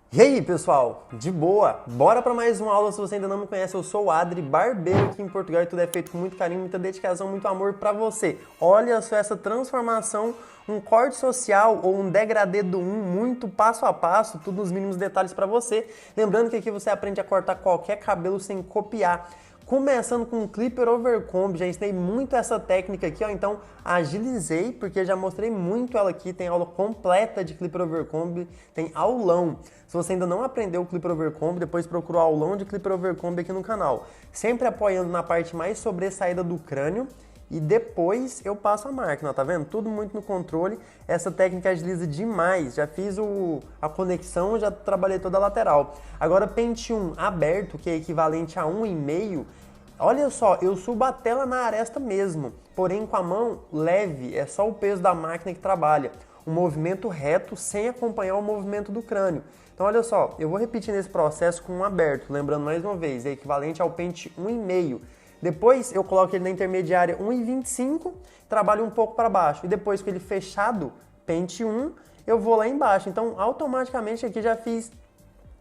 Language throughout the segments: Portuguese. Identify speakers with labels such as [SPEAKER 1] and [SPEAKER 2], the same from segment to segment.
[SPEAKER 1] E aí, pessoal? De boa? Bora para mais uma aula. Se você ainda não me conhece, eu sou o Adri, barbeiro aqui em Portugal, e tudo é feito com muito carinho, muita dedicação, muito amor para você. Olha só essa transformação, um corte social ou um degradê do muito passo a passo, tudo nos mínimos detalhes para você. Lembrando que aqui você aprende a cortar qualquer cabelo sem copiar. Começando com o Clipper Over Comb, já ensinei muito essa técnica aqui, ó, então agilizei, porque já mostrei muito ela aqui, tem aula completa de Clipper Over Comb, tem aulão. Se você ainda não aprendeu o Clipper Over Comb, depois procura o aulão de Clipper Over Comb aqui no canal. Sempre apoiando na parte mais sobressaída do crânio, e depois eu passo a máquina, tá vendo? Tudo muito no controle, essa técnica agiliza demais, já fiz a conexão, já trabalhei toda a lateral. Agora pente 1 aberto, que é equivalente a 1,5, olha só, eu subo a tela na aresta mesmo, porém com a mão leve, é só o peso da máquina que trabalha. Um movimento reto sem acompanhar o movimento do crânio. Então olha só, eu vou repetir nesse processo com um aberto, lembrando mais uma vez, é equivalente ao pente 1,5. Depois eu coloco ele na intermediária 1,25, trabalho um pouco para baixo. E depois com ele fechado, pente 1, eu vou lá embaixo. Então automaticamente aqui já fiz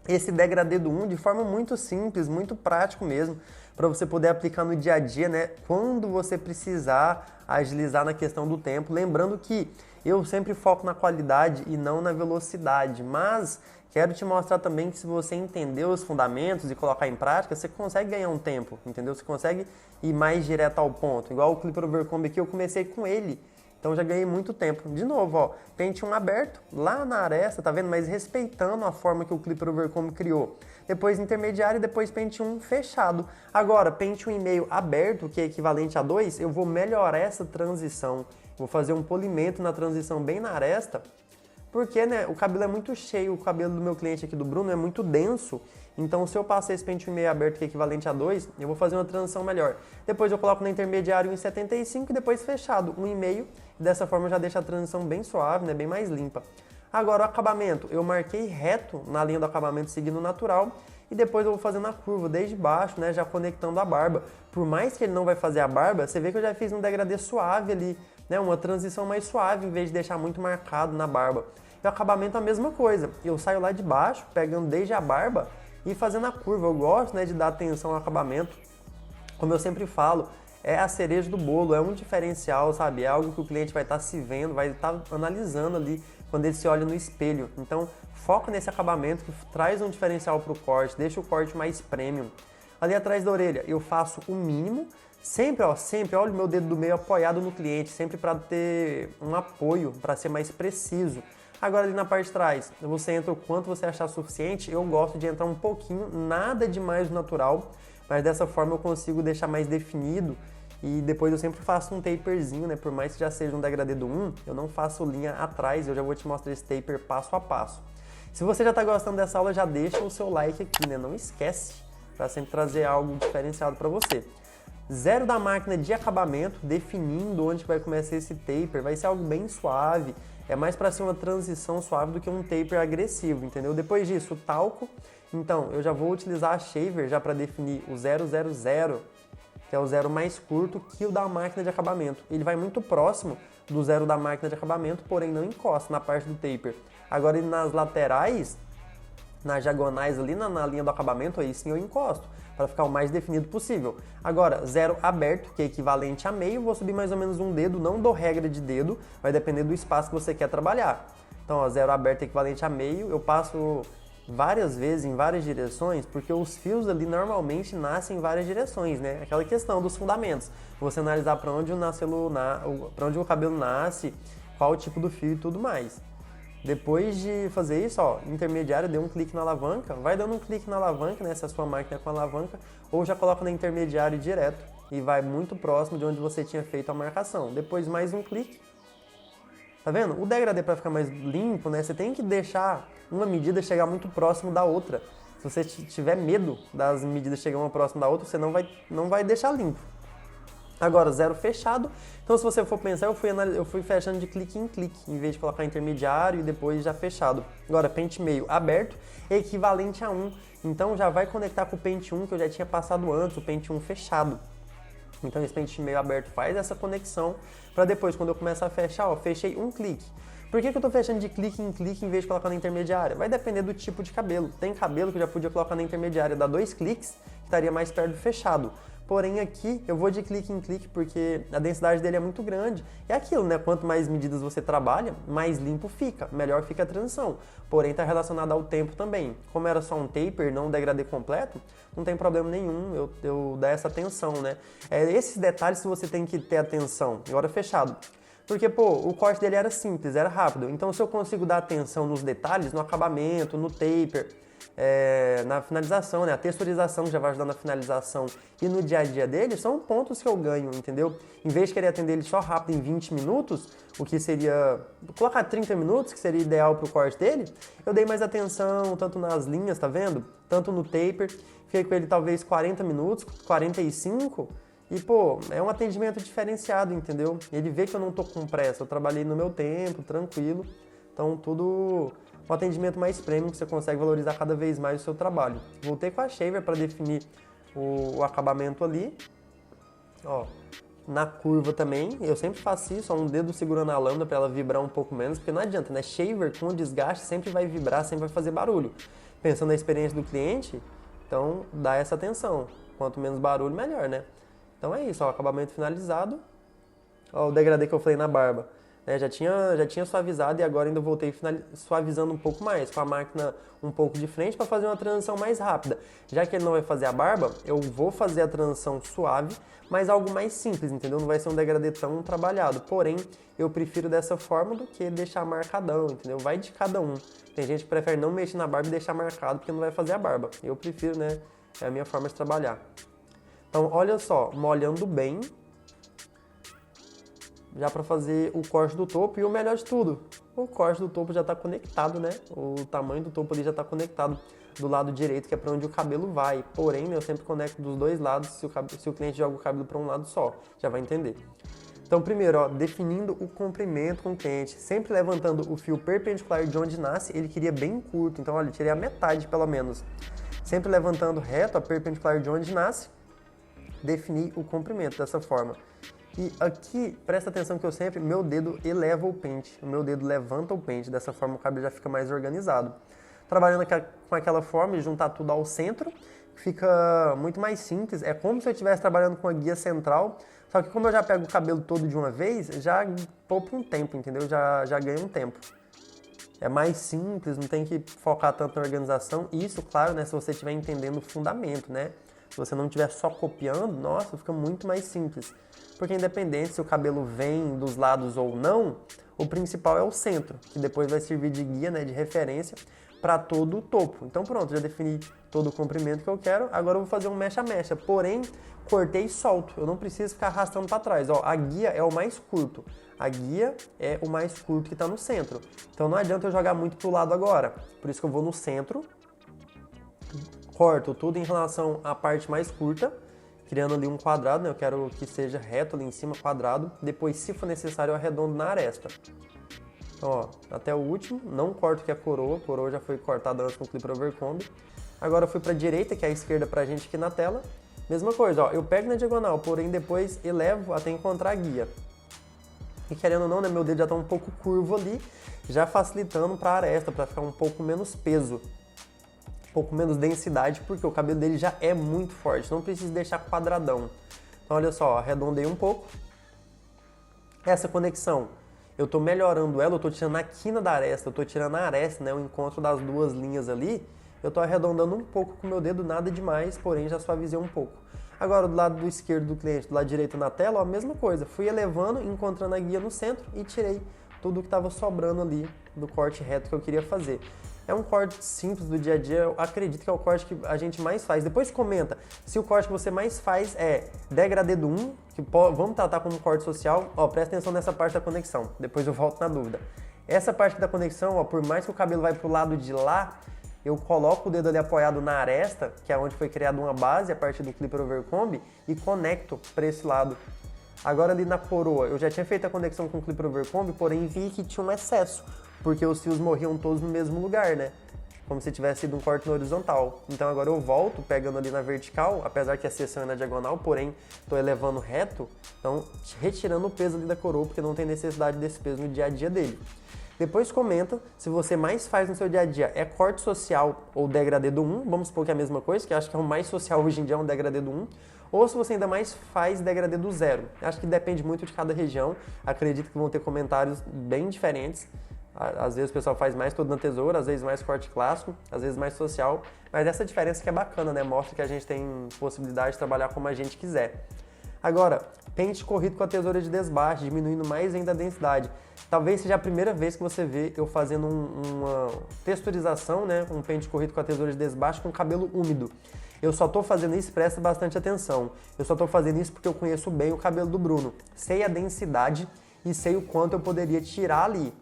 [SPEAKER 1] esse degradê do 1 de forma muito simples, muito prático mesmo, para você poder aplicar no dia a dia, né? Quando você precisar agilizar na questão do tempo. Lembrando que eu sempre foco na qualidade e não na velocidade, mas quero te mostrar também que se você entender os fundamentos e colocar em prática, você consegue ganhar um tempo, entendeu? Você consegue ir mais direto ao ponto. Igual o Clipper Over Comb aqui, eu comecei com ele, então já ganhei muito tempo. De novo, ó, pente 1 aberto, lá na aresta, tá vendo? Mas respeitando a forma que o Clipper Over Comb criou. Depois intermediário e depois pente 1 fechado. Agora, pente 1,5 aberto, que é equivalente a 2, eu vou melhorar essa transição. Vou fazer um polimento na transição bem na aresta, porque, né, o cabelo é muito cheio, o cabelo do meu cliente aqui, do Bruno, é muito denso. Então, se eu passar esse pente 1,5 aberto, que é equivalente a 2, eu vou fazer uma transição melhor. Depois eu coloco na intermediária 1,75 e depois fechado, 1,5. Dessa forma já deixa a transição bem suave, né, bem mais limpa. Agora, o acabamento, eu marquei reto na linha do acabamento seguindo o natural. E depois eu vou fazendo a curva desde baixo, né, já conectando a barba. Por mais que ele não vai fazer a barba, você vê que eu já fiz um degradê suave ali, né, uma transição mais suave, em vez de deixar muito marcado na barba. E o acabamento é a mesma coisa. Eu saio lá de baixo, pegando desde a barba e fazendo a curva. Eu gosto, né, de dar atenção ao acabamento. Como eu sempre falo, é a cereja do bolo, é um diferencial, sabe? É algo que o cliente vai estar se vendo, vai estar analisando ali quando ele se olha no espelho. Então, foca nesse acabamento que traz um diferencial para o corte, deixa o corte mais premium. Ali atrás da orelha, eu faço o mínimo. Sempre, ó, olha o meu dedo do meio apoiado no cliente, sempre para ter um apoio, para ser mais preciso. Agora ali na parte de trás, você entra o quanto você achar suficiente. Eu gosto de entrar um pouquinho, nada demais do natural, mas dessa forma eu consigo deixar mais definido. E depois eu sempre faço um taperzinho, né? Por mais que já seja um degradê do 1, eu não faço linha atrás, eu já vou te mostrar esse taper passo a passo. Se você já está gostando dessa aula, já deixa o seu like aqui, né? Não esquece, para sempre trazer algo diferenciado para você. Zero da máquina de acabamento, definindo onde vai começar esse taper, vai ser algo bem suave, é mais para ser uma transição suave do que um taper agressivo, entendeu? Depois disso, o talco, então eu já vou utilizar a shaver já para definir o 000, que é o zero mais curto que o da máquina de acabamento. Ele vai muito próximo do zero da máquina de acabamento, porém não encosta na parte do taper. Agora ele nas laterais, nas diagonais ali na linha do acabamento, aí sim eu encosto, para ficar o mais definido possível. Agora, zero aberto, que é equivalente a meio, vou subir mais ou menos um dedo, não dou regra de dedo, vai depender do espaço que você quer trabalhar. Então, ó, zero aberto é equivalente a meio, eu passo várias vezes em várias direções, porque os fios ali normalmente nascem em várias direções, né? Aquela questão dos fundamentos, você analisar para onde o cabelo nasce, qual o tipo do fio e tudo mais. Depois de fazer isso, ó, intermediário, dê um clique na alavanca, vai dando um clique na alavanca, né, se a sua máquina é com alavanca, ou já coloca na intermediário direto e vai muito próximo de onde você tinha feito a marcação. Depois mais um clique. Tá vendo? O degradê, para ficar mais limpo, né, você tem que deixar uma medida chegar muito próximo da outra. Se você tiver medo das medidas chegarem uma próxima da outra, você não vai deixar limpo. Agora, zero fechado. Então, se você for pensar, eu fui fechando de clique em clique, em vez de colocar intermediário e depois já fechado. Agora, pente meio aberto é equivalente a 1. Então, já vai conectar com o pente 1 que eu já tinha passado antes, o pente 1 fechado. Então, esse pente meio aberto faz essa conexão para depois, quando eu começar a fechar, ó, fechei um clique. Por que eu tô fechando de clique em clique em vez de colocar na intermediária? Vai depender do tipo de cabelo. Tem cabelo que eu já podia colocar na intermediária, dá 2 cliques, que estaria mais perto do fechado. Porém aqui eu vou de clique em clique porque a densidade dele é muito grande. É aquilo, né? Quanto mais medidas você trabalha, mais limpo fica, melhor fica a transição. Porém está relacionado ao tempo também. Como era só um taper, não um degradê completo, não tem problema nenhum eu dar essa atenção, né? Esses detalhes que você tem que ter atenção. Agora fechado. Porque, pô, o corte dele era simples, era rápido. Então se eu consigo dar atenção nos detalhes, no acabamento, no taper, na finalização, né? A texturização que já vai ajudar na finalização e no dia a dia dele, são pontos que eu ganho, entendeu? Em vez de querer atender ele só rápido em 20 minutos, o que seria colocar 30 minutos, que seria ideal pro corte dele, eu dei mais atenção tanto nas linhas, tá vendo? Tanto no taper, fiquei com ele talvez 40 minutos, 45, e pô, é um atendimento diferenciado, entendeu? Ele vê que eu não tô com pressa, eu trabalhei no meu tempo, tranquilo, então tudo um atendimento mais premium, que você consegue valorizar cada vez mais o seu trabalho. Voltei com a shaver para definir o acabamento ali. Ó, na curva também, eu sempre faço isso, ó, um dedo segurando a lâmina para ela vibrar um pouco menos, porque não adianta, né? Shaver com desgaste sempre vai vibrar, sempre vai fazer barulho. Pensando na experiência do cliente, então dá essa atenção. Quanto menos barulho, melhor, né? Então é isso, ó, acabamento finalizado. Ó, o degradê que eu falei na barba. Já tinha suavizado e agora ainda voltei suavizando um pouco mais, com a máquina um pouco de frente para fazer uma transição mais rápida. Já que ele não vai fazer a barba, eu vou fazer a transição suave, mas algo mais simples, entendeu? Não vai ser um degradê tão trabalhado. Porém, eu prefiro dessa forma do que deixar marcadão, entendeu? Vai de cada um. Tem gente que prefere não mexer na barba e deixar marcado porque não vai fazer a barba. Eu prefiro, né? É a minha forma de trabalhar. Então, olha só, molhando bem, já para fazer o corte do topo, e o melhor de tudo, o corte do topo já está conectado, né? O tamanho do topo ali já está conectado do lado direito, que é para onde o cabelo vai. Porém, eu sempre conecto dos dois lados, se o cliente joga o cabelo para um lado só, já vai entender. Então, primeiro, ó, definindo o comprimento com o cliente, sempre levantando o fio perpendicular de onde nasce, ele queria bem curto, então, olha, tirei a metade pelo menos. Sempre levantando reto, a perpendicular de onde nasce, definir o comprimento dessa forma. E aqui, presta atenção que eu sempre, meu dedo eleva o pente, o meu dedo levanta o pente, dessa forma o cabelo já fica mais organizado. Trabalhando com aquela forma de juntar tudo ao centro, fica muito mais simples, é como se eu estivesse trabalhando com a guia central, só que como eu já pego o cabelo todo de uma vez, já poupa um tempo, entendeu? Já ganha um tempo. É mais simples, não tem que focar tanto na organização, e isso, claro, né, se você estiver entendendo o fundamento, né? Se você não estiver só copiando, nossa, fica muito mais simples. Porque independente se o cabelo vem dos lados ou não, o principal é o centro, que depois vai servir de guia, né, de referência para todo o topo. Então pronto, já defini todo o comprimento que eu quero, agora eu vou fazer um mecha-mecha, porém cortei e solto, eu não preciso ficar arrastando para trás. Ó, a guia é o mais curto, a guia é o mais curto que está no centro. Então não adianta eu jogar muito pro lado agora, por isso que eu vou no centro, corto tudo em relação à parte mais curta, criando ali um quadrado, né? Eu quero que seja reto ali em cima, quadrado. Depois, se for necessário, eu arredondo na aresta. Então, ó, até o último, não corto que é a coroa já foi cortada antes com o Clipper Overcomb. Agora eu fui para a direita, que é a esquerda pra gente aqui na tela. Mesma coisa, ó, eu pego na diagonal, porém depois elevo até encontrar a guia. E querendo ou não, né, meu dedo já tá um pouco curvo ali, já facilitando para a aresta, para ficar um pouco menos peso. Pouco menos densidade, porque o cabelo dele já é muito forte, não precisa deixar quadradão. Então olha só, arredondei um pouco. Essa conexão, eu tô melhorando ela, eu tô tirando a quina da aresta, eu tô tirando a aresta, né, o encontro das duas linhas ali, eu tô arredondando um pouco com o meu dedo, nada demais, porém já suavizei um pouco. Agora do lado do esquerdo do cliente, do lado direito na tela, ó, a mesma coisa, fui elevando, encontrando a guia no centro e tirei tudo que estava sobrando ali do corte reto que eu queria fazer. É um corte simples do dia a dia, eu acredito que é o corte que a gente mais faz. Depois comenta se o corte que você mais faz é degradê do 1, que vamos tratar como corte social. Ó, presta atenção nessa parte da conexão, depois eu volto na dúvida. Essa parte da conexão, ó, por mais que o cabelo vai pro lado de lá, eu coloco o dedo ali apoiado na aresta, que é onde foi criada uma base a partir do Clipper Overcomb, e conecto para esse lado. Agora ali na coroa, eu já tinha feito a conexão com o Clipper Overcomb, porém vi que tinha um excesso, porque os fios morriam todos no mesmo lugar, né? Como se tivesse sido um corte na horizontal. Então agora eu volto, pegando ali na vertical, apesar que a seção é na diagonal, porém estou elevando reto, então retirando o peso ali da coroa, porque não tem necessidade desse peso no dia a dia dele. Depois comenta se você mais faz no seu dia a dia é corte social ou degradê do 1, vamos supor que é a mesma coisa, que eu acho que é o mais social hoje em dia é um degradê do 1, ou se você ainda mais faz degradê do 0. Acho que depende muito de cada região, acredito que vão ter comentários bem diferentes. Às vezes o pessoal faz mais todo na tesoura, às vezes mais corte clássico, às vezes mais social, mas essa diferença que é bacana, né? Mostra que a gente tem possibilidade de trabalhar como a gente quiser. Agora, pente corrido com a tesoura de desbaste, diminuindo mais ainda a densidade. Talvez seja a primeira vez que você vê eu fazendo uma texturização, né? Um pente corrido com a tesoura de desbaste com cabelo úmido. Eu só tô fazendo isso, presta bastante atenção. Eu só tô fazendo isso porque eu conheço bem o cabelo do Bruno. Sei a densidade e sei o quanto eu poderia tirar ali.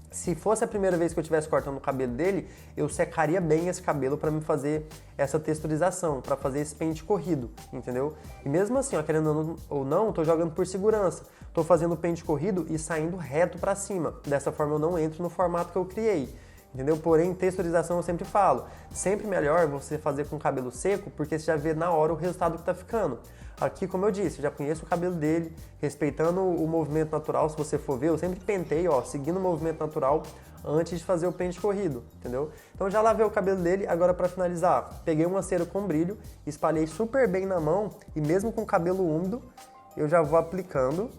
[SPEAKER 1] Se fosse a primeira vez que eu estivesse cortando o cabelo dele, eu secaria bem esse cabelo para me fazer essa texturização, para fazer esse pente corrido, entendeu? E mesmo assim, ó, querendo ou não, tô jogando por segurança. Tô fazendo o pente corrido e saindo reto para cima. Dessa forma eu não entro no formato que eu criei, entendeu? Porém, texturização eu sempre falo, sempre melhor você fazer com o cabelo seco, porque você já vê na hora o resultado que tá ficando. Aqui, como eu disse, eu já conheço o cabelo dele, respeitando o movimento natural, se você for ver, eu sempre pentei, ó, seguindo o movimento natural antes de fazer o pente corrido, entendeu? Então já lavei o cabelo dele, agora para finalizar, peguei uma cera com brilho, espalhei super bem na mão e mesmo com o cabelo úmido, eu já vou aplicando,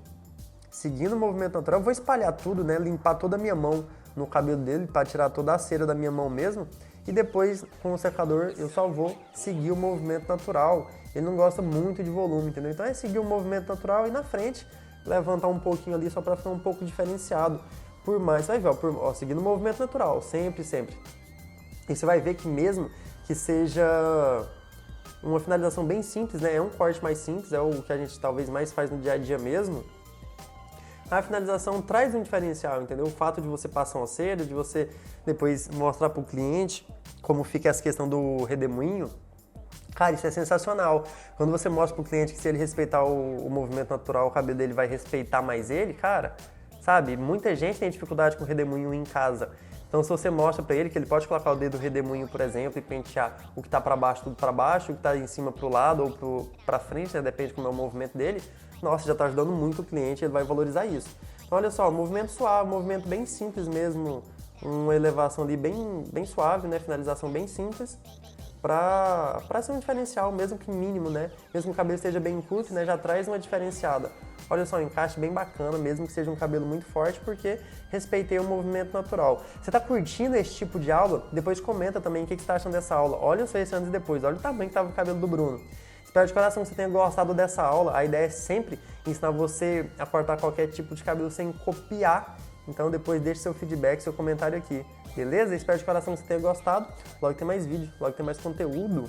[SPEAKER 1] seguindo o movimento natural, eu vou espalhar tudo, né, limpar toda a minha mão no cabelo dele para tirar toda a cera da minha mão mesmo e depois com o secador eu só vou seguir o movimento natural. Ele não gosta muito de volume, entendeu? Então é seguir o movimento natural e na frente levantar um pouquinho ali só para ficar um pouco diferenciado. Por mais, você vai ver, ó, seguindo o movimento natural, sempre, sempre. E você vai ver que mesmo que seja uma finalização bem simples, né? É um corte mais simples, é o que a gente talvez mais faz no dia a dia mesmo. A finalização traz um diferencial, entendeu? O fato de você passar uma cera, de você depois mostrar para o cliente como fica essa questão do redemoinho. Cara, isso é sensacional. Quando você mostra pro cliente que se ele respeitar o movimento natural, o cabelo dele vai respeitar mais ele, cara, sabe? Muita gente tem dificuldade com redemoinho em casa. Então se você mostra pra ele que ele pode colocar o dedo no redemoinho, por exemplo, e pentear o que tá pra baixo, tudo pra baixo, o que tá em cima pro lado ou pra frente, né? Depende como é o movimento dele. Nossa, já tá ajudando muito o cliente, ele vai valorizar isso. Então olha só, movimento suave, movimento bem simples mesmo, uma elevação ali bem suave, né? Finalização bem simples. Pra ser um diferencial, mesmo que mínimo, né? Mesmo que o cabelo esteja bem curto, né? Já traz uma diferenciada. Olha só, um encaixe bem bacana, mesmo que seja um cabelo muito forte, porque respeitei o movimento natural. Você tá curtindo esse tipo de aula? Depois comenta também o que você tá achando dessa aula. Olha só esse antes e depois, olha o tamanho que tava o cabelo do Bruno. Espero de coração que você tenha gostado dessa aula. A ideia é sempre ensinar você a cortar qualquer tipo de cabelo sem copiar. Então depois deixe seu feedback, seu comentário aqui. Beleza? Espero de coração que você tenha gostado. Logo tem mais vídeo, logo tem mais conteúdo.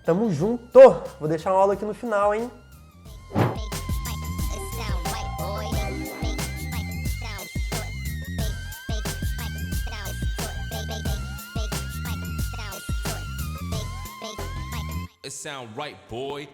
[SPEAKER 1] Tamo junto! Vou deixar uma aula aqui no final, hein?
[SPEAKER 2] It sound right, boy.